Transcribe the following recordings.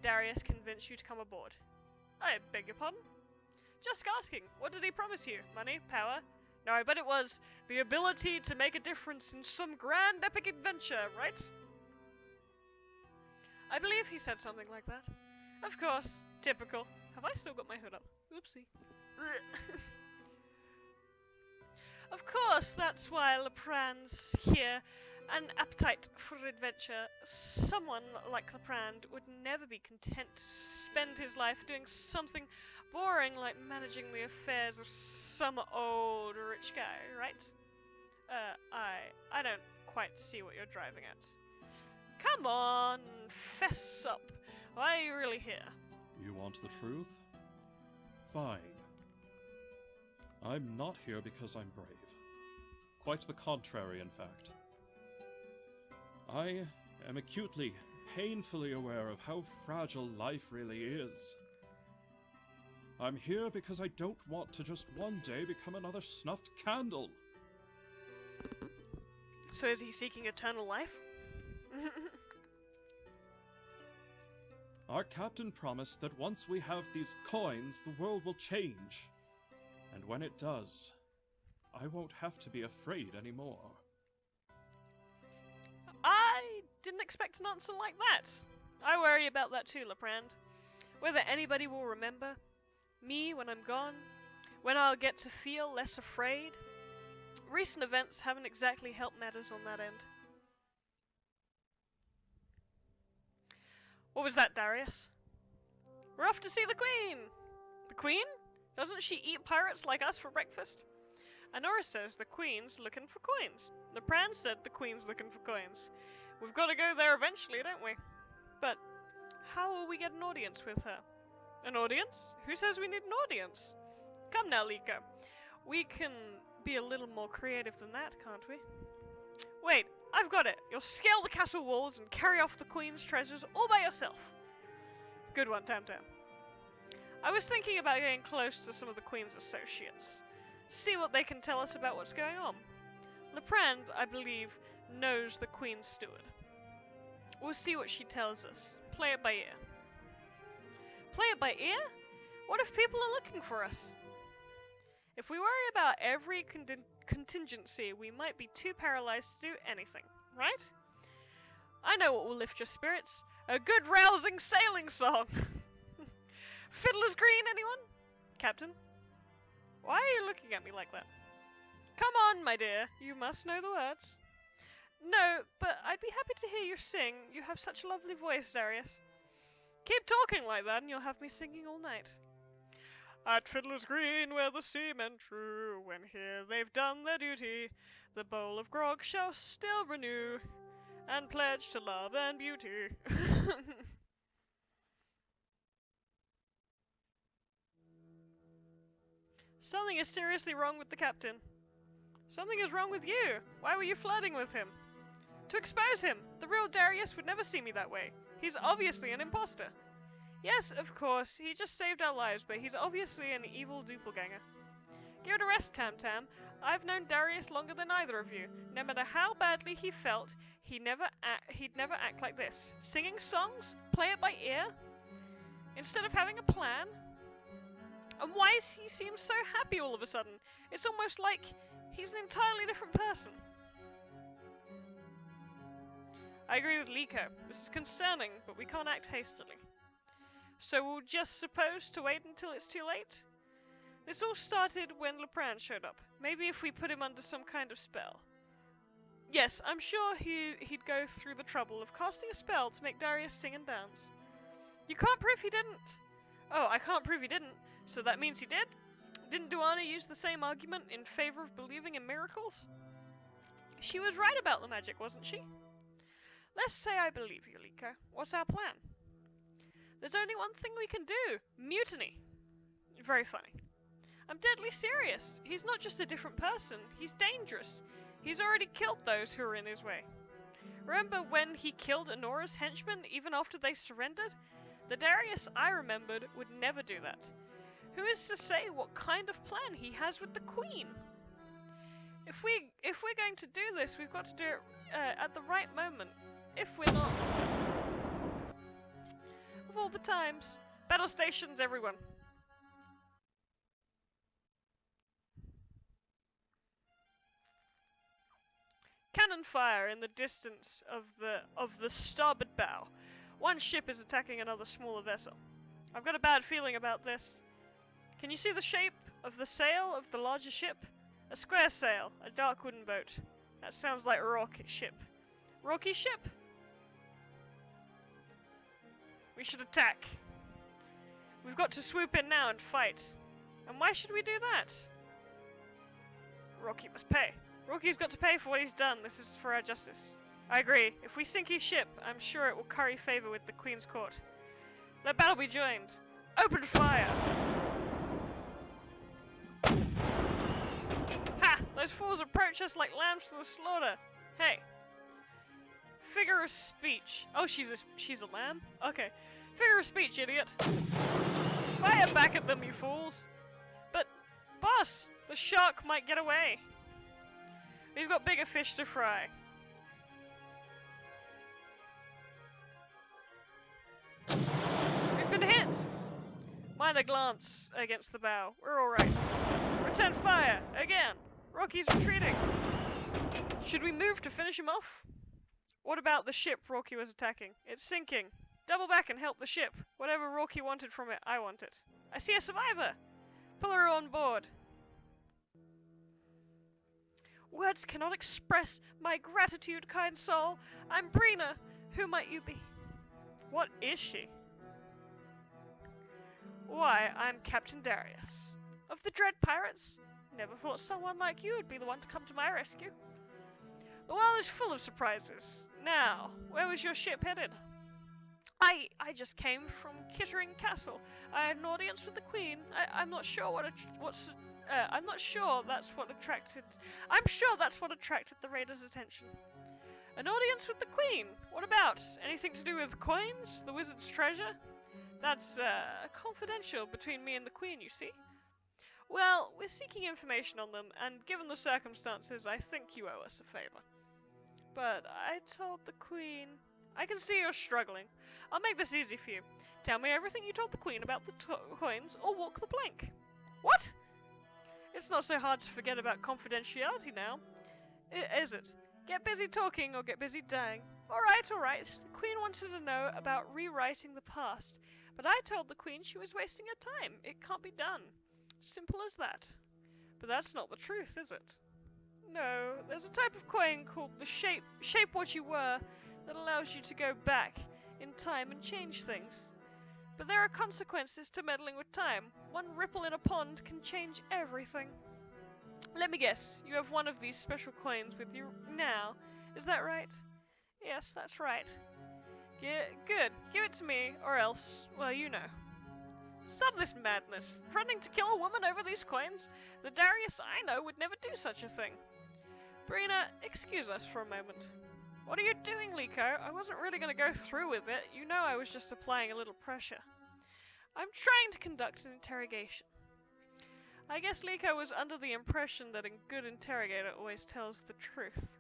did Darius convince you to come aboard? I beg your pardon? Just asking, what did he promise you? Money? Power? No, I bet it was the ability to make a difference in some grand epic adventure, right? I believe he said something like that. Of course, typical. Have I still got my hood up? Oopsie. Of course, that's why Leprand's here. An appetite for adventure. Someone like Leprand would never be content to spend his life doing something boring like managing the affairs of some old rich guy, right? I don't quite see what you're driving at. Come on, fess up. Why are you really here? You want the truth? Fine. I'm not here because I'm brave. Quite the contrary, in fact. I am acutely, painfully aware of how fragile life really is. I'm here because I don't want to just one day become another snuffed candle. So is he seeking eternal life? Our captain promised that once we have these coins, the world will change. And when it does, I won't have to be afraid anymore. I didn't expect an answer like that. I worry about that too, Leprand. Whether anybody will remember me when I'm gone, when I'll get to feel less afraid. Recent events haven't exactly helped matters on that end. What was that, Darius? We're off to see the Queen! The Queen? Doesn't she eat pirates like us for breakfast? Honora says the Queen's looking for coins. Leprand said the Queen's looking for coins. We've got to go there eventually, don't we? But how will we get an audience with her? An audience? Who says we need an audience? Come now, Liko. We can be a little more creative than that, can't we? Wait, I've got it. You'll scale the castle walls and carry off the Queen's treasures all by yourself. Good one, Tam Tam. I was thinking about getting close to some of the Queen's associates. See what they can tell us about what's going on. Leprand, I believe, knows the Queen's steward. We'll see what she tells us. Play it by ear. Play it by ear? What if people are looking for us? If we worry about every contingency, we might be too paralyzed to do anything, right? I know what will lift your spirits. A good rousing sailing song. Fiddler's Green, anyone? Captain? Why are you looking at me like that? Come on, my dear. You must know the words. No, but I'd be happy to hear you sing. You have such a lovely voice, Darius. Keep talking like that and you'll have me singing all night. At Fiddler's Green, where the seamen true, when here they've done their duty, the bowl of grog shall still renew, and pledge to love and beauty. Something is seriously wrong with the captain. Something is wrong with you. Why were you flirting with him? To expose him. The real Darius would never see me that way. He's obviously an imposter. Yes, of course, he just saved our lives, but he's obviously an evil doppelganger. Give it a rest, Tam Tam. I've known Darius longer than either of you. No matter how badly he felt, he'd never act like this. Singing songs? Play it by ear? Instead of having a plan? And why does he seem so happy all of a sudden? It's almost like he's an entirely different person. I agree with Liko. This is concerning, but we can't act hastily. So we'll just suppose to wait until it's too late? This all started when Leprand showed up. Maybe if we put him under some kind of spell. Yes, I'm sure he'd go through the trouble of casting a spell to make Darius sing and dance. You can't prove he didn't. Oh, I can't prove he didn't. So that means he did? Didn't Duana use the same argument in favor of believing in miracles? She was right about the magic, wasn't she? Let's say I believe you, Liko. What's our plan? There's only one thing we can do. Mutiny. Very funny. I'm deadly serious. He's not just a different person. He's dangerous. He's already killed those who were in his way. Remember when he killed Honora's henchmen even after they surrendered? The Darius I remembered would never do that. Who is to say what kind of plan he has with the Queen? If we're going to do this, we've got to do it at the right moment. If we're not... of all the times. Battle stations, everyone. Cannon fire in the distance of the starboard bow. One ship is attacking another smaller vessel. I've got a bad feeling about this. Can you see the shape of the sail of the larger ship? A square sail, a dark wooden boat. That sounds like a rocky ship. Rocky ship? We should attack. We've got to swoop in now and fight. And why should we do that? Rocky must pay. Rocky's got to pay for what he's done. This is for our justice. I agree. If we sink his ship, I'm sure it will curry favor with the Queen's court. Let battle be joined. Open fire! Ha! Those fools approach us like lambs to the slaughter. Hey. Figure of speech. Oh, she's a lamb? Okay. Figure of speech, idiot. Fire back at them, you fools. But, boss, the shark might get away. We've got bigger fish to fry. We've been hit! Minor glance against the bow. We're alright. Return fire! Again! Rocky's retreating. Should we move to finish him off? What about the ship Rocky was attacking? It's sinking. Double back and help the ship. Whatever Rocky wanted from it, I want it. I see a survivor! Pull her on board. Words cannot express my gratitude, kind soul. I'm Brina. Who might you be? What is she? Why, I'm Captain Darius. Of the Dread Pirates? Never thought someone like you would be the one to come to my rescue. The world is full of surprises. Now, where was your ship headed? I just came from Kittering Castle. I had an audience with the Queen. I'm not sure I'm sure that's what attracted the raiders' attention. An audience with the Queen? What about? Anything to do with coins? The wizard's treasure? That's confidential between me and the Queen, you see. Well, we're seeking information on them, and given the circumstances, I think you owe us a favor. But I told the Queen... I can see you're struggling. I'll make this easy for you. Tell me everything you told the Queen about the coins, or walk the plank. What? It's not so hard to forget about confidentiality now, is it? Get busy talking or get busy dying. Alright. The Queen wanted to know about rewriting the past, but I told the Queen she was wasting her time. It can't be done. Simple as that. But that's not the truth, is it? No, there's a type of coin called the shape what you were that allows you to go back in time and change things. But there are consequences to meddling with time. One ripple in a pond can change everything. Let me guess, you have one of these special coins with you now. Is that right? Yes, that's right. Good. Give it to me, or else, well, you know. Stop this madness. Threatening to kill a woman over these coins? The Darius I know would never do such a thing. Brina, excuse us for a moment. What are you doing, Liko? I wasn't really going to go through with it. You know I was just applying a little pressure. I'm trying to conduct an interrogation. I guess Liko was under the impression that a good interrogator always tells the truth.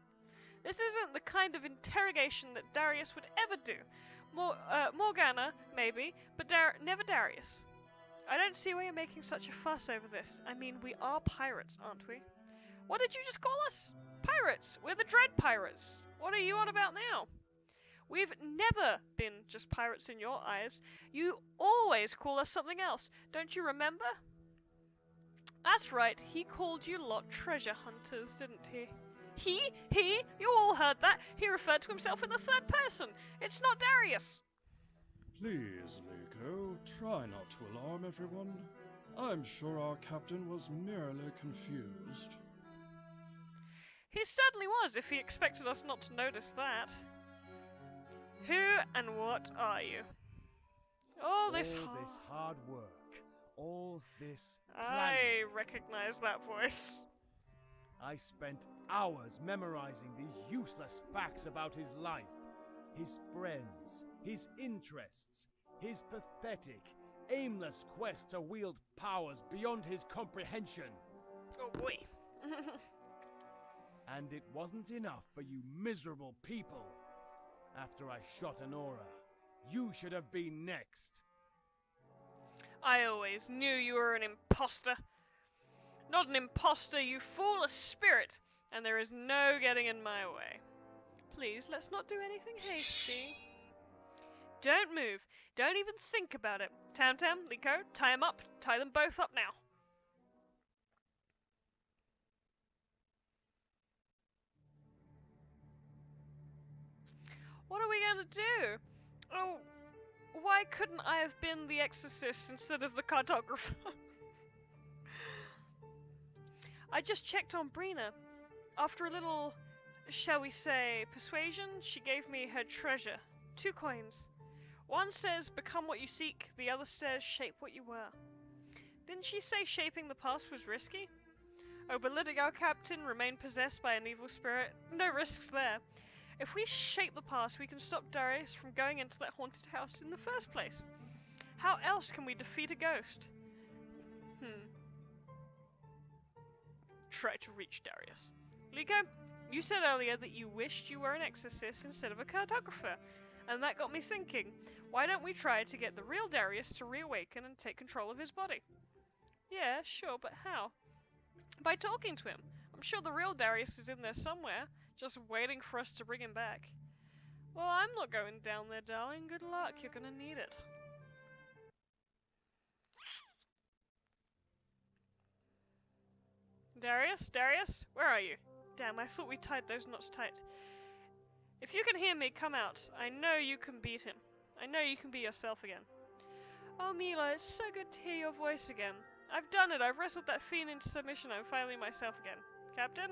This isn't the kind of interrogation that Darius would ever do. Morgana, maybe, but never Darius. I don't see why you're making such a fuss over this. I mean, we are pirates, aren't we? What did you just call us? Pirates! We're the Dread Pirates! What are you on about now? We've never been just pirates in your eyes. You always call us something else. Don't you remember? That's right, he called you lot treasure hunters, didn't he? He? You all heard that. He referred to himself in the third person. It's not Darius. Please, Liko, try not to alarm everyone. I'm sure our captain was merely confused. He certainly was, if he expected us not to notice that. Who and what are you? All this hard work, all this planning. I recognize that voice. I spent hours memorizing these useless facts about his life, his friends, his interests, his pathetic, aimless quest to wield powers beyond his comprehension. Oh boy. And it wasn't enough for you miserable people. After I shot Honora, You should have been next. I always knew you were an imposter. Not an imposter, you fool, a spirit, and there is no getting in my way. Please, let's not do anything hasty. Don't move. Don't even think about it. Tam Tam, Liko, tie them up. Tie them both up now. What are we going to do? Oh, why couldn't I have been the exorcist instead of the cartographer? I just checked on Brina. After a little, shall we say, persuasion, she gave me her treasure. 2 coins. One says, become what you seek. The other says, shape what you were. Didn't she say shaping the past was risky? Oh, but letting our captain remain possessed by an evil spirit, no risks there. If we shape the past, we can stop Darius from going into that haunted house in the first place. How else can we defeat a ghost? Try to reach Darius. Liko, you said earlier that you wished you were an exorcist instead of a cartographer, and that got me thinking, why don't we try to get the real Darius to reawaken and take control of his body? Yeah, sure, but how? By talking to him. I'm sure the real Darius is in there somewhere, just waiting for us to bring him back. Well, I'm not going down there, darling. Good luck, you're gonna need it. Darius? Darius? Where are you? Damn, I thought we tied those knots tight. If you can hear me, come out. I know you can beat him. I know you can be yourself again. Oh, Mila, it's so good to hear your voice again. I've done it. I've wrestled that fiend into submission. I'm finally myself again. Captain,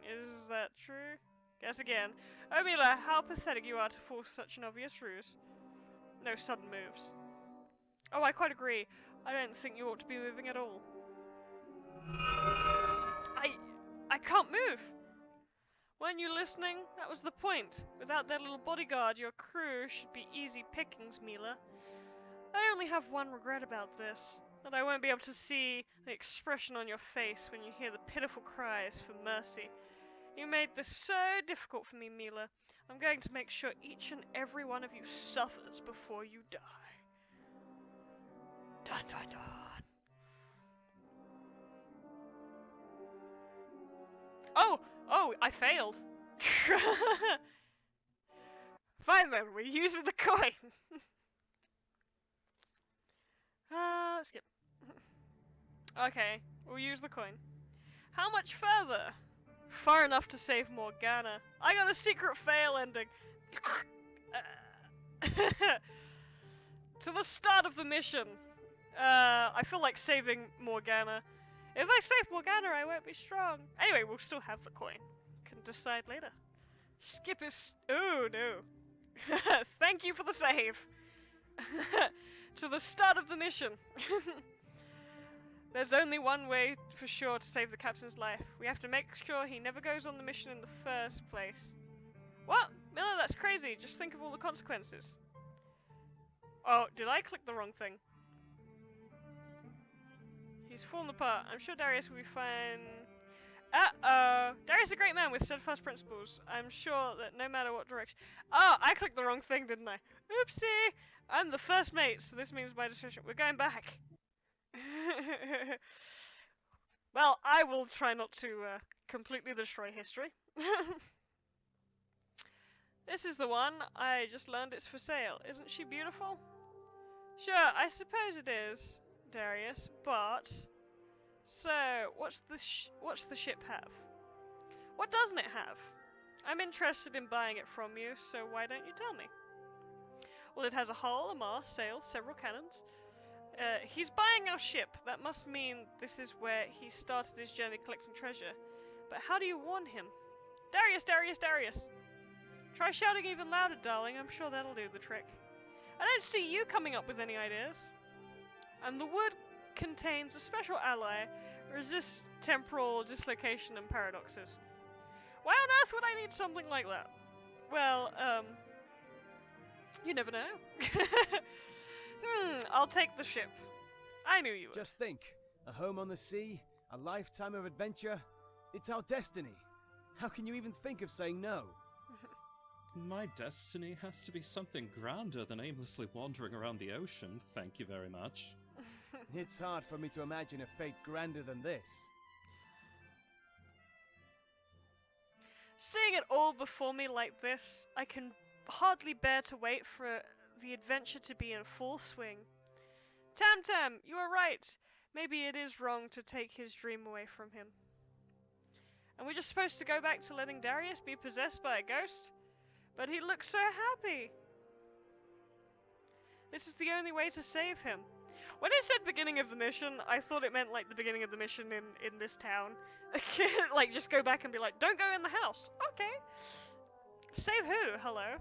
is that true? Guess again. Oh, Mila, how pathetic you are to force such an obvious ruse. No sudden moves. Oh, I quite agree. I don't think you ought to be moving at all. I can't move! Weren't you listening? That was the point. Without their little bodyguard, your crew should be easy pickings, Mila. I only have one regret about this, that I won't be able to see the expression on your face when you hear the pitiful cries for mercy. You made this so difficult for me, Mila. I'm going to make sure each and every one of you suffers before you die. Dun dun dun. Oh, I failed. Fine then, we're using the coin. Skip. Okay, we'll use the coin. How much further? Far enough to save Morgana. I got a secret fail ending. To the start of the mission. I feel like saving Morgana. If I save Morgana, I won't be strong. Anyway, we'll still have the coin. Can decide later. Skip is... Oh, no. Thank you for the save. To the start of the mission. There's only one way for sure to save the captain's life. We have to make sure he never goes on the mission in the first place. What? Miller, that's crazy. Just think of all the consequences. Oh, did I click the wrong thing? He's fallen apart. I'm sure Darius will be fine. Uh-oh. Darius is a great man with steadfast principles. I'm sure that no matter what direction... Oh, I clicked the wrong thing, didn't I? Oopsie! I'm the first mate, so this means my decision. We're going back. Well, I will try not to completely destroy history. This is the one. I just learned it's for sale. Isn't she beautiful? Sure, I suppose it is, Darius, but... So, what's the ship have? What doesn't it have? I'm interested in buying it from you, so why don't you tell me? Well, it has a hull, a mast, sails, several cannons. He's buying our ship. That must mean this is where he started his journey collecting treasure. But how do you warn him? Darius, Darius, Darius! Try shouting even louder, darling. I'm sure that'll do the trick. I don't see you coming up with any ideas. And the wood contains a special ally, resists temporal dislocation and paradoxes. Why on earth would I need something like that? Well, you never know. I'll take the ship. I knew you would. Just think, a home on the sea, a lifetime of adventure. It's our destiny. How can you even think of saying no? My destiny has to be something grander than aimlessly wandering around the ocean, thank you very much. It's hard for me to imagine a fate grander than this. Seeing it all before me like this, I can hardly bear to wait for the adventure to be in full swing. Tam Tam, you are right. Maybe it is wrong to take his dream away from him. And we're just supposed to go back to letting Darius be possessed by a ghost? But he looks so happy. This is the only way to save him. When it said beginning of the mission, I thought it meant like the beginning of the mission in this town. Like just go back and be like, don't go in the house. Okay. Save who? Hello?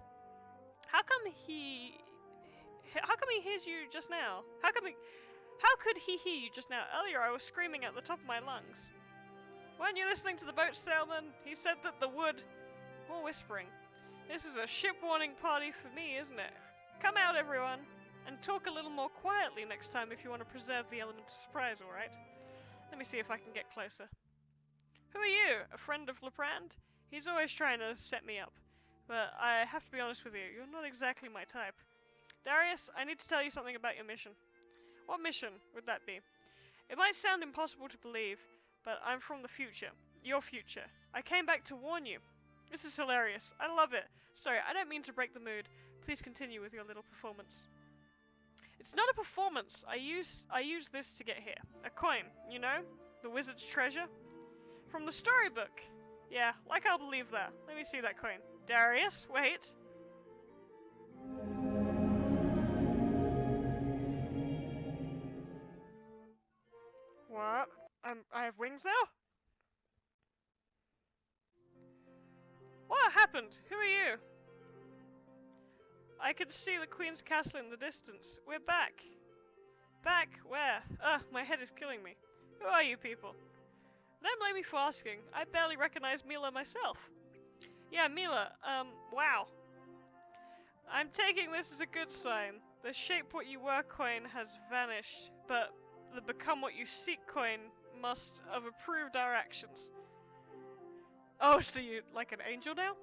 How come he hears you just now? How could he hear you just now? Earlier I was screaming at the top of my lungs. Weren't you listening to the boat sailman? He said that the wood... More whispering. This is a ship warning party for me, isn't it? Come out, everyone, and talk a little more quietly next time if you want to preserve the element of surprise, alright? Let me see if I can get closer. Who are you? A friend of Leprand? He's always trying to set me up. But I have to be honest with you, you're not exactly my type. Darius, I need to tell you something about your mission. What mission would that be? It might sound impossible to believe, but I'm from the future. Your future. I came back to warn you. This is hilarious. I love it. Sorry, I don't mean to break the mood. Please continue with your little performance. It's not a performance. I use this to get here. A coin, you know? The wizard's treasure. From the storybook. Yeah, like I'll believe that. Let me see that coin. Darius, wait. What? I have wings now? What happened? Who are you? I can see the Queen's castle in the distance. We're back. Back? Where? Ugh, my head is killing me. Who are you people? Don't blame me for asking. I barely recognize Mila myself. Yeah, Mila, wow. I'm taking this as a good sign. The shape what you were coin has vanished, but the become what you seek coin must have approved our actions. Oh, so you like an angel now?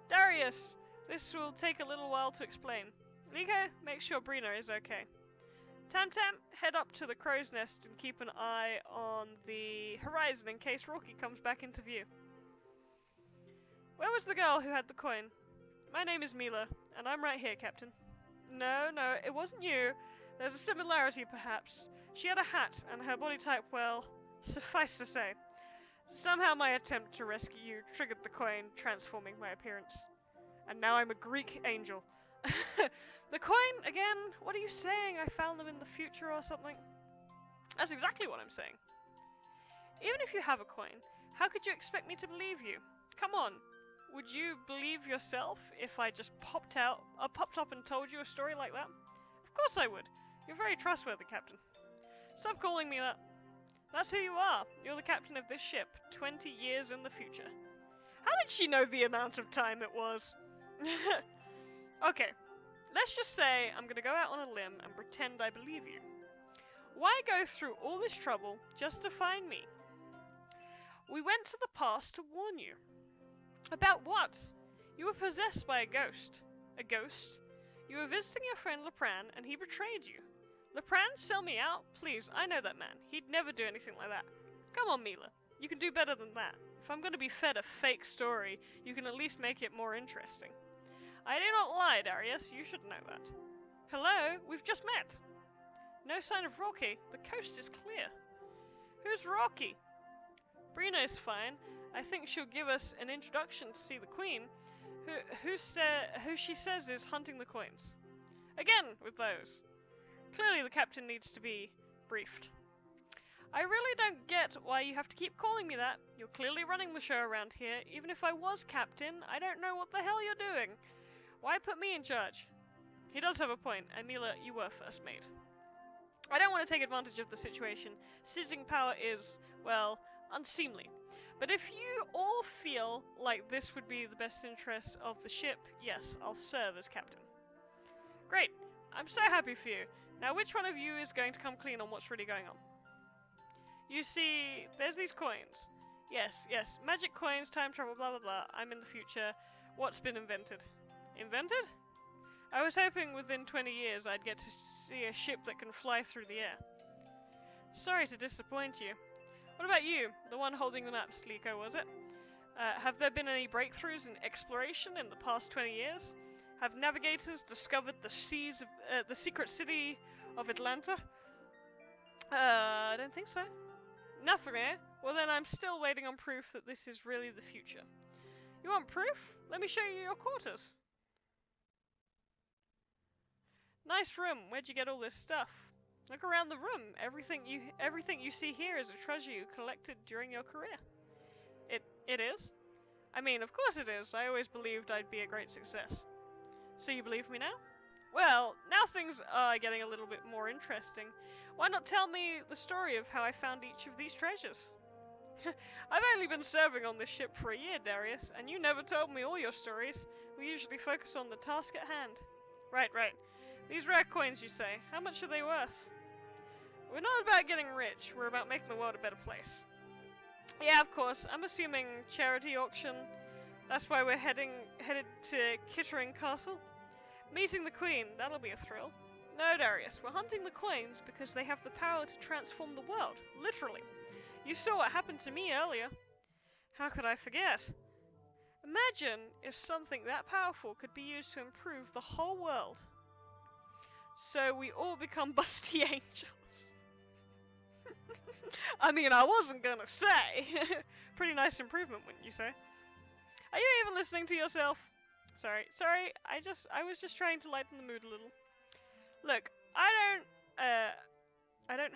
Darius, this will take a little while to explain. Nico, make sure Brina is okay. Tam Tam, head up to the crow's nest and keep an eye on the horizon in case Rocky comes back into view. Where was the girl who had the coin? My name is Mila, and I'm right here, Captain. No, it wasn't you. There's a similarity, perhaps. She had a hat, and her body type, well, suffice to say. Somehow my attempt to rescue you triggered the coin, transforming my appearance. And now I'm a Greek angel. The coin, again? What are you saying? I found them in the future or something? That's exactly what I'm saying. Even if you have a coin, how could you expect me to believe you? Come on. Would you believe yourself if I just popped up and told you a story like that? Of course I would. You're very trustworthy, Captain. Stop calling me that. That's who you are. You're the captain of this ship, 20 years in the future. How did she know the amount of time it was? Okay, let's just say I'm gonna go out on a limb and pretend I believe you. Why go through all this trouble just to find me? We went to the past to warn you. About what? You were possessed by a ghost. A ghost? You were visiting your friend Lepran and he betrayed you. Lepran, sell me out? Please, I know that man. He'd never do anything like that. Come on, Mila. You can do better than that. If I'm going to be fed a fake story, you can at least make it more interesting. I do not lie, Darius. You should know that. Hello? We've just met. No sign of Rocky. The coast is clear. Who's Rocky? Brina is fine. I think she'll give us an introduction to see the Queen, who she says is hunting the coins. Again, with those. Clearly the captain needs to be briefed. I really don't get why you have to keep calling me that. You're clearly running the show around here. Even if I was captain, I don't know what the hell you're doing. Why put me in charge? He does have a point, and Mila, you were first mate. I don't want to take advantage of the situation. Seizing power is, well, unseemly. But if you all feel like this would be the best interest of the ship, yes, I'll serve as captain. Great. I'm so happy for you. Now, which one of you is going to come clean on what's really going on? You see, there's these coins. Yes, magic coins, time travel, blah blah blah. I'm in the future. What's been invented? Invented? I was hoping within 20 years I'd get to see a ship that can fly through the air. Sorry to disappoint you. What about you? The one holding the maps, Liko, was it? Have there been any breakthroughs in exploration in the past 20 years? Have navigators discovered the seas of the secret city of Atlanta? I don't think so. Nothing, eh? Well then I'm still waiting on proof that this is really the future. You want proof? Let me show you your quarters. Nice room. Where'd you get all this stuff? Look around the room. Everything you see here is a treasure you collected during your career. It is? I mean, of course it is. I always believed I'd be a great success. So you believe me now? Well, now things are getting a little bit more interesting. Why not tell me the story of how I found each of these treasures? I've only been serving on this ship for a year, Darius, and you never told me all your stories. We usually focus on the task at hand. Right. These rare coins, you say. How much are they worth? We're not about getting rich. We're about making the world a better place. Yeah, of course. I'm assuming charity auction. That's why we're headed to Kittering Castle. Meeting the Queen. That'll be a thrill. No, Darius. We're hunting the coins because they have the power to transform the world. Literally. You saw what happened to me earlier. How could I forget? Imagine if something that powerful could be used to improve the whole world. So we all become busty angels. I mean, I wasn't gonna say. Pretty nice improvement, wouldn't you say? Are you even listening to yourself? Sorry. I was just trying to lighten the mood a little. Look, I don't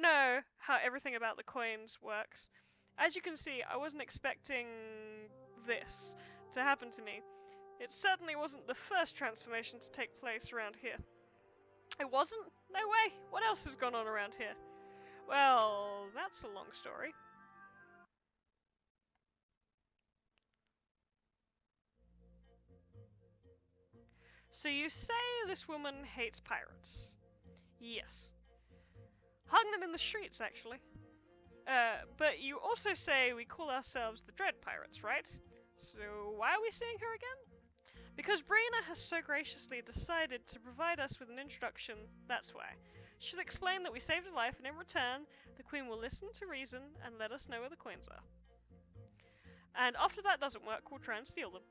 know how everything about the coins works. As you can see, I wasn't expecting this to happen to me. It certainly wasn't the first transformation to take place around here. It wasn't? No way. What else has gone on around here? Well, that's a long story. So you say this woman hates pirates? Yes. Hung them in the streets, actually. But you also say we call ourselves the Dread Pirates, right? So why are we seeing her again? Because Brina has so graciously decided to provide us with an introduction, that's why. She'll explain that we saved a life, and in return, the Queen will listen to reason and let us know where the coins are. And after that doesn't work, we'll try and steal them.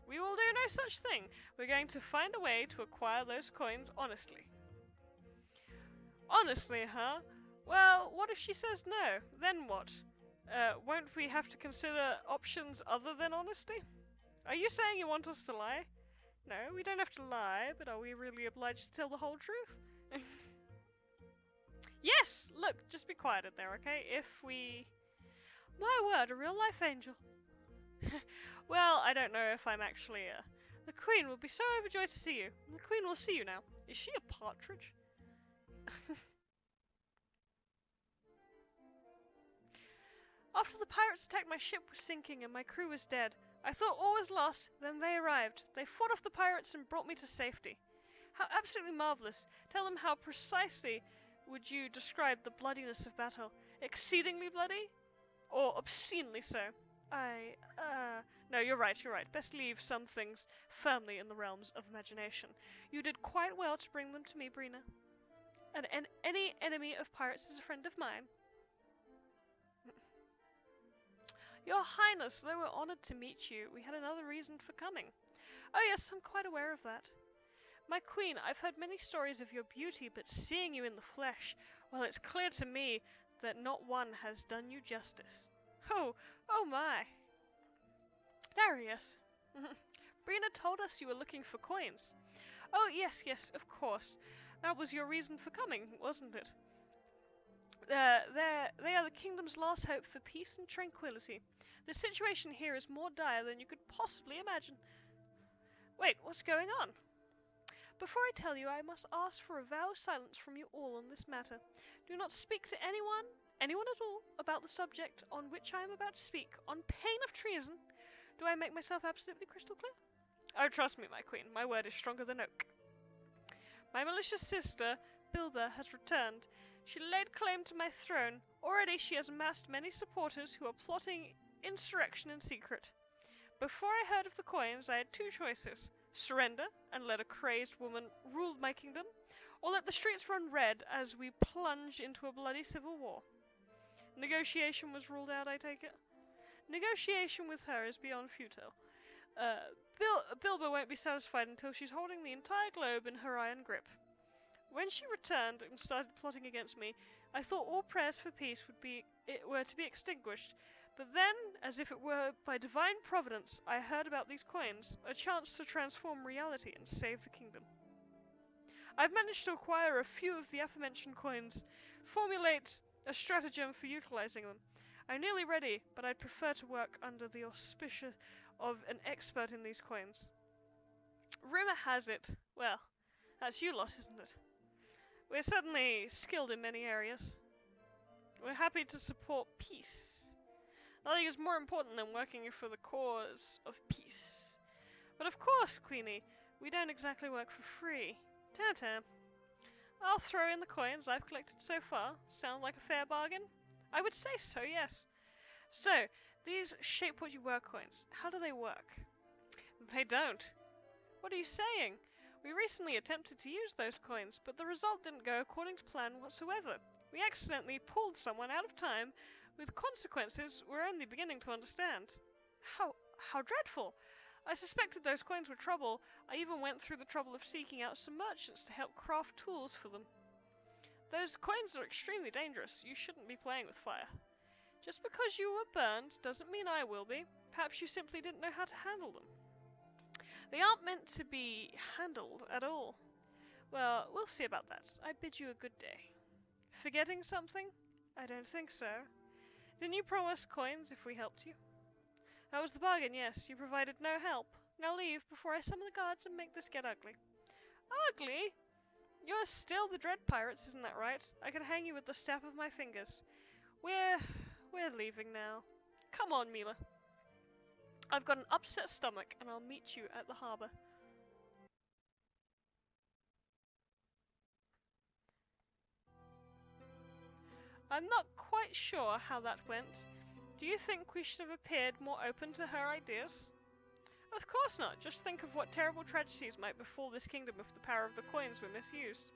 We will do no such thing. We're going to find a way to acquire those coins honestly. Honestly, huh? Well, what if she says no? Then what? Won't we have to consider options other than honesty? Are you saying you want us to lie? No, we don't have to lie, but are we really obliged to tell the whole truth? Yes! Look, just be quiet in there, okay? My word, a real-life angel. Well, I don't know if I'm actually The Queen will be so overjoyed to see you. The Queen will see you now. Is she a partridge? After the pirates attacked, my ship was sinking and my crew was dead. I thought all was lost, then they arrived. They fought off the pirates and brought me to safety. How absolutely marvelous. Tell them how precisely would you describe the bloodiness of battle. Exceedingly bloody? Or obscenely so? No, you're right. Best leave some things firmly in the realms of imagination. You did quite well to bring them to me, Brina. And any enemy of pirates is a friend of mine. Your Highness, though we're honoured to meet you, we had another reason for coming. Oh yes, I'm quite aware of that. My Queen, I've heard many stories of your beauty, but seeing you in the flesh, well, it's clear to me that not one has done you justice. Oh my. Darius. Brina told us you were looking for coins. Oh, yes, of course. That was your reason for coming, wasn't it? They are the kingdom's last hope for peace and tranquility. The situation here is more dire than you could possibly imagine. Wait, what's going on? Before I tell you, I must ask for a vow of silence from you all on this matter. Do not speak to anyone at all, about the subject on which I am about to speak, on pain of treason. Do I make myself absolutely crystal clear? Oh, trust me, my Queen, my word is stronger than oak. My malicious sister, Bilba, has returned. She laid claim to my throne. Already she has amassed many supporters who are plotting insurrection in secret. Before I heard of the coins, I had two choices: surrender and let a crazed woman rule my kingdom, or let the streets run red as we plunge into a bloody civil war. Negotiation was ruled out, I take it? Negotiation with her is beyond futile. Bilbo won't be satisfied until she's holding the entire globe in her iron grip. When she returned and started plotting against me, I thought all prayers for peace were to be extinguished. But then, as if it were by divine providence, I heard about these coins, a chance to transform reality and save the kingdom. I've managed to acquire a few of the aforementioned coins, formulate a stratagem for utilizing them. I'm nearly ready, but I'd prefer to work under the auspices of an expert in these coins. Rumor has it, well, that's you lot, isn't it? We're certainly skilled in many areas. We're happy to support peace. Nothing is more important than working for the cause of peace. But of course, Queenie, we don't exactly work for free. Tam. I'll throw in the coins I've collected so far. Sound like a fair bargain? I would say so, yes. So, these shape what you wear coins, how do they work? They don't. What are you saying? We recently attempted to use those coins, but the result didn't go according to plan whatsoever. We accidentally pulled someone out of time with consequences we're only beginning to understand. How dreadful! I suspected those coins were trouble. I even went through the trouble of seeking out some merchants to help craft tools for them. Those coins are extremely dangerous. You shouldn't be playing with fire. Just because you were burned doesn't mean I will be. Perhaps you simply didn't know how to handle them. They aren't meant to be handled at all. Well, we'll see about that. I bid you a good day. Forgetting something? I don't think so. Didn't you promise coins if we helped you? That was the bargain, yes. You provided no help. Now leave before I summon the guards and make this get ugly. Ugly? You're still the Dread Pirates, isn't that right? I can hang you with the snap of my fingers. We're leaving now. Come on, Mila. I've got an upset stomach, and I'll meet you at the harbour. I'm not quite sure how that went. Do you think we should have appeared more open to her ideas? Of course not. Just think of what terrible tragedies might befall this kingdom if the power of the coins were misused.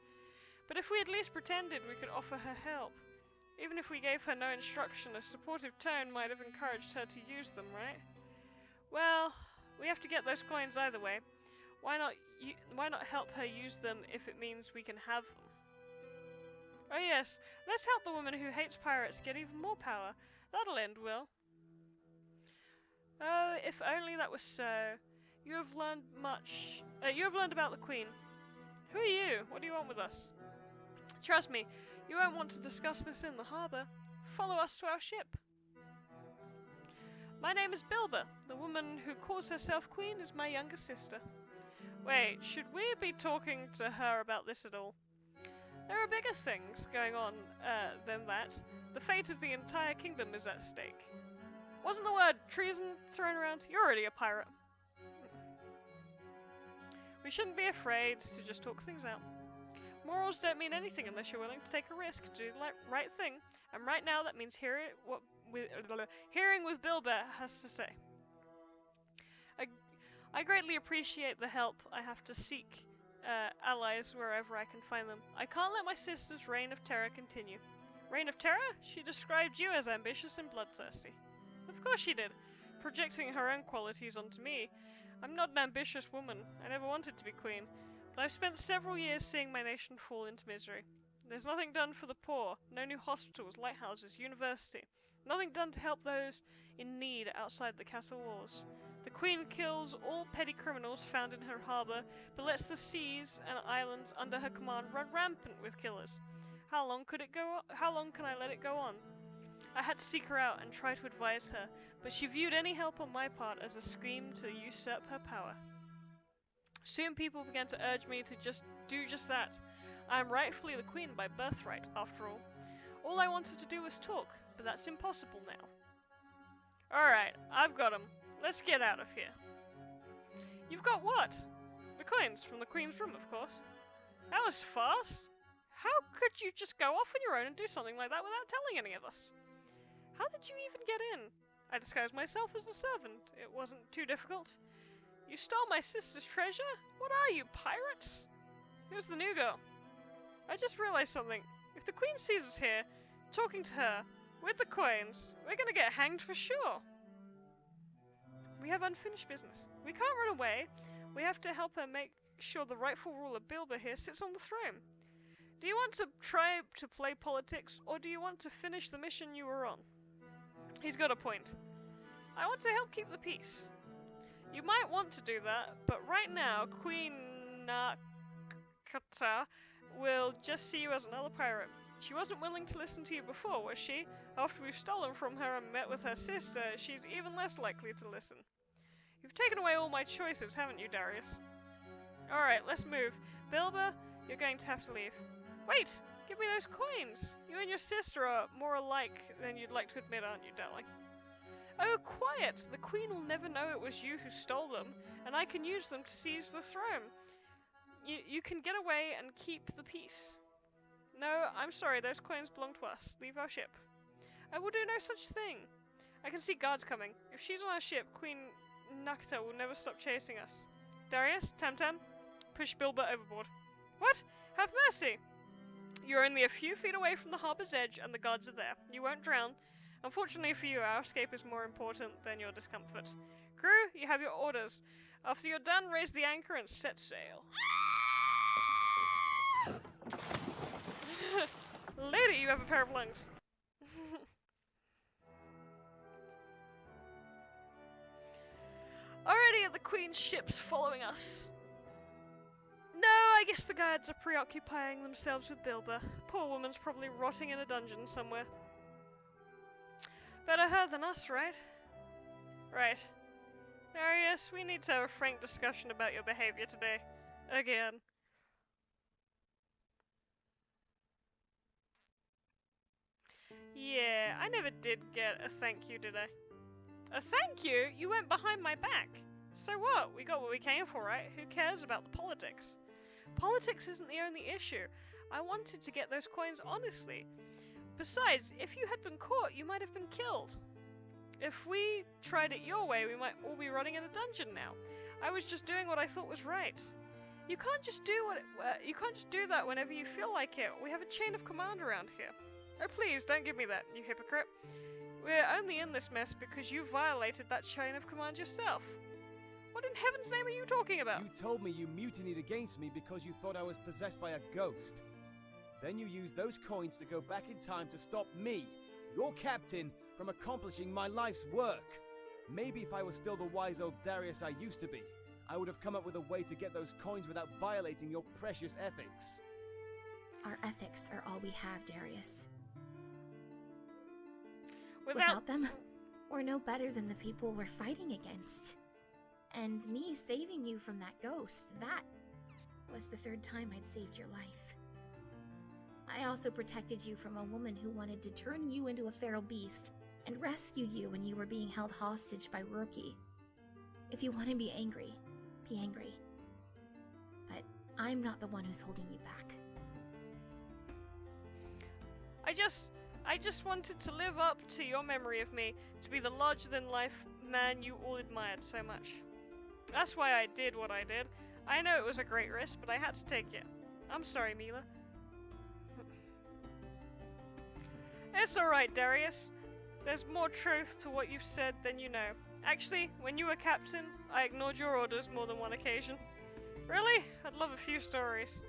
But if we at least pretended we could offer her help, even if we gave her no instruction, a supportive tone might have encouraged her to use them, right? Well, we have to get those coins either way. Why not help her use them if it means we can have them? Oh yes, let's help the woman who hates pirates get even more power. That'll end well. Oh, if only that was so. You have learned much. You have learned about the Queen. Who are you? What do you want with us? Trust me, you won't want to discuss this in the harbour. Follow us to our ship. My name is Bilba. The woman who calls herself Queen is my younger sister. Wait, should we be talking to her about this at all? There are bigger things going on than that. The fate of the entire kingdom is at stake. Wasn't the word treason thrown around? You're already a pirate. We shouldn't be afraid to just talk things out. Morals don't mean anything unless you're willing to take a risk to do the right thing, and right now that means hearing what Bilba has to say. I greatly appreciate the help. I have to seek allies wherever I can find them. I can't let my sister's reign of terror continue. Reign of terror? She described you as ambitious and bloodthirsty. Of course she did, projecting her own qualities onto me. I'm not an ambitious woman. I never wanted to be queen, but I've spent several years seeing my nation fall into misery. There's nothing done for the poor, no new hospitals, lighthouses, university. Nothing done to help those in need outside the castle walls. The Queen kills all petty criminals found in her harbour, but lets the seas and islands under her command run rampant with killers. How long can I let it go on? I had to seek her out and try to advise her, but she viewed any help on my part as a scheme to usurp her power. Soon people began to urge me to do just that. I am rightfully the queen by birthright, after all. All I wanted to do was talk, but that's impossible now. Alright, I've got 'em. Let's get out of here. You've got what? The coins from the queen's room, of course. That was fast. How could you just go off on your own and do something like that without telling any of us? How did you even get in? I disguised myself as the servant. It wasn't too difficult. You stole my sister's treasure? What are you, pirates? Who's the new girl? I just realized something. If the queen sees us here, talking to her, with the coins, we're gonna get hanged for sure. We have unfinished business. We can't run away. We have to help her make sure the rightful ruler Bilbo here sits on the throne. Do you want to try to play politics, or do you want to finish the mission you were on? He's got a point. I want to help keep the peace. You might want to do that, but right now, Queen Nakata will just see you as another pirate. She wasn't willing to listen to you before, was she? After we've stolen from her and met with her sister, she's even less likely to listen. You've taken away all my choices, haven't you, Darius? Alright, let's move. Bilbo, you're going to have to leave. Wait! Give me those coins! You and your sister are more alike than you'd like to admit, aren't you, darling? Oh, quiet! The queen will never know it was you who stole them, and I can use them to seize the throne. You can get away and keep the peace. No, I'm sorry, those coins belong to us. Leave our ship. I will do no such thing. I can see guards coming. If she's on our ship, Queen Nakata will never stop chasing us. Darius, Tamtam, push Bilbo overboard. What? Have mercy! You're only a few feet away from the harbor's edge, and the guards are there. You won't drown. Unfortunately for you, our escape is more important than your discomfort. Crew, you have your orders. After you're done, raise the anchor and set sail. Lady, you have a pair of lungs. Already are the Queen's ships following us. No, I guess the guards are preoccupying themselves with Bilbo. Poor woman's probably rotting in a dungeon somewhere. Better her than us, right? Right. Darius, we need to have a frank discussion about your behavior today. Again. Yeah, I never did get a thank you, did I? A thank you? You went behind my back. So what? We got what we came for, right? Who cares about the politics? Politics isn't the only issue. I wanted to get those coins honestly. Besides, if you had been caught, you might have been killed. If we tried it your way, we might all be running in a dungeon now. I was just doing what I thought was right. You can't just do that whenever you feel like it. We have a chain of command around here. Oh please, don't give me that, you hypocrite. We're only in this mess because you violated that chain of command yourself. What in heaven's name are you talking about? You told me you mutinied against me because you thought I was possessed by a ghost. Then you used those coins to go back in time to stop me, your captain, from accomplishing my life's work. Maybe if I was still the wise old Darius I used to be, I would have come up with a way to get those coins without violating your precious ethics. Our ethics are all we have, Darius. Without them, we're no better than the people we're fighting against. And me saving you from that ghost, that was the third time I'd saved your life. I also protected you from a woman who wanted to turn you into a feral beast and rescued you when you were being held hostage by Rookie. If you want to be angry, be angry. But I'm not the one who's holding you back. I just wanted to live up to your memory of me, to be the larger-than-life man you all admired so much. That's why I did what I did. I know it was a great risk, but I had to take it. I'm sorry, Mila. It's alright, Darius. There's more truth to what you've said than you know. Actually, when you were captain, I ignored your orders more than one occasion. Really? I'd love a few stories.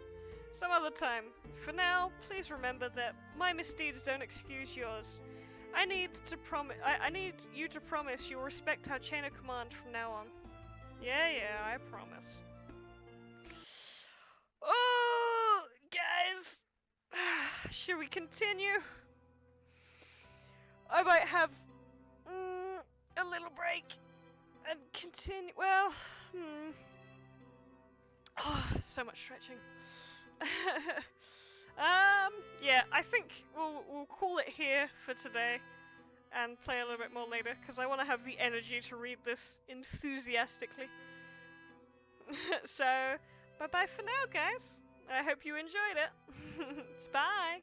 Some other time. For now, please remember that my misdeeds don't excuse yours. I need you to promise you'll respect our chain of command from now on. Yeah, I promise. Oh, guys. Should we continue? I might have a little break and continue. Well, Oh, so much stretching. Yeah, I think we'll call it here for today and play a little bit more later because I want to have the energy to read this enthusiastically. So, bye bye for now, guys. I hope you enjoyed it. Bye.